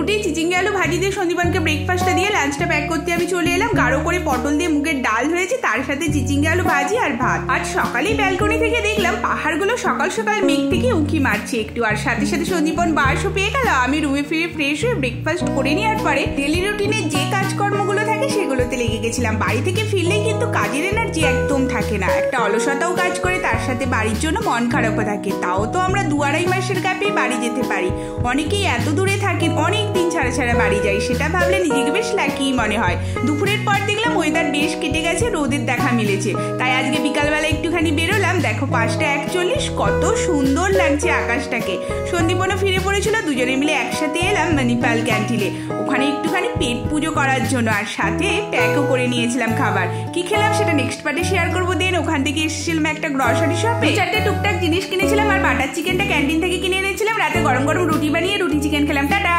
রুটি চিচিঙ্গে আলু ভাজি দিয়ে সন্দীপনকে ব্রেকফাস্টটা দিয়ে লাঞ্চটা প্যাক করতে আমি চলে এলাম। গাঢ় করে পটল দিয়ে মুগের ডাল হয়েছে, তার সাথে চিচিঙ্গে আলু ভাজি আর ভাত। আজ সকালেই ব্যালকনি থেকে দেখলাম পাহাড়গুলো সকাল সকাল মেঘ থেকে উঁকি মারছে একটু, আর সাথে সাথে সন্দীপন বাসও পেয়ে গেল। আমি রুমে ফিরে ফ্রেশ হয়ে ব্রেকফাস্ট করে নেওয়ার পরে ডেলি রুটিনে যে কাজকর্মগুলো থাকে সেগুলোতে লেগে গেছিলাম। বাড়ি থেকে ফিরলেই কিন্তু কাজের এনার্জি একদম থাকে না, একটা অলসতাও কাজ করে, তার সাথে বাড়ির জন্য মন খারাপও থাকে। তাও তো আমরা 2-2.5 মাসের গ্যাপেই বাড়ি যেতে পারি। অনেকেই এত দূরে থাকেন, অনেক দিন ছাড়া ছাড়া বাড়ি যায়, সেটা ভাবলে নিজেকে বেশ লাকি মনে হয়। দুপুরের পর দেখলাম ওয়েদার বেশ কেটে গেছে, রোদের দেখা মিলেছে, তাই আজকে বিকালবেলা একটুখানি বেরোলাম। দেখো 5:41, কত সুন্দর লাগছে আকাশটাকে। সন্দীপনও ফিরে পড়েছিল, দুজনে মিলে একসাথে এলাম মণিপাল ক্যান্টিনে, ওখানে একটুখানি পেট পুজো করার জন্য, আর সাথে প্যাকও করে নিয়েছিলাম খাবার। কি খেলাম সেটা নেক্সট পার্টে শেয়ার করবো। দেন ওখান থেকে এসেছিলাম একটা গ্রসারি শপে, 4টে টুকটাক জিনিস কিনেছিলাম, আর বাটার চিকেনটা ক্যান্টিন থেকে কিনে এনেছিলাম। রাতে গরম গরম রুটি বানিয়ে রুটি চিকেন খেলাম। টাটা।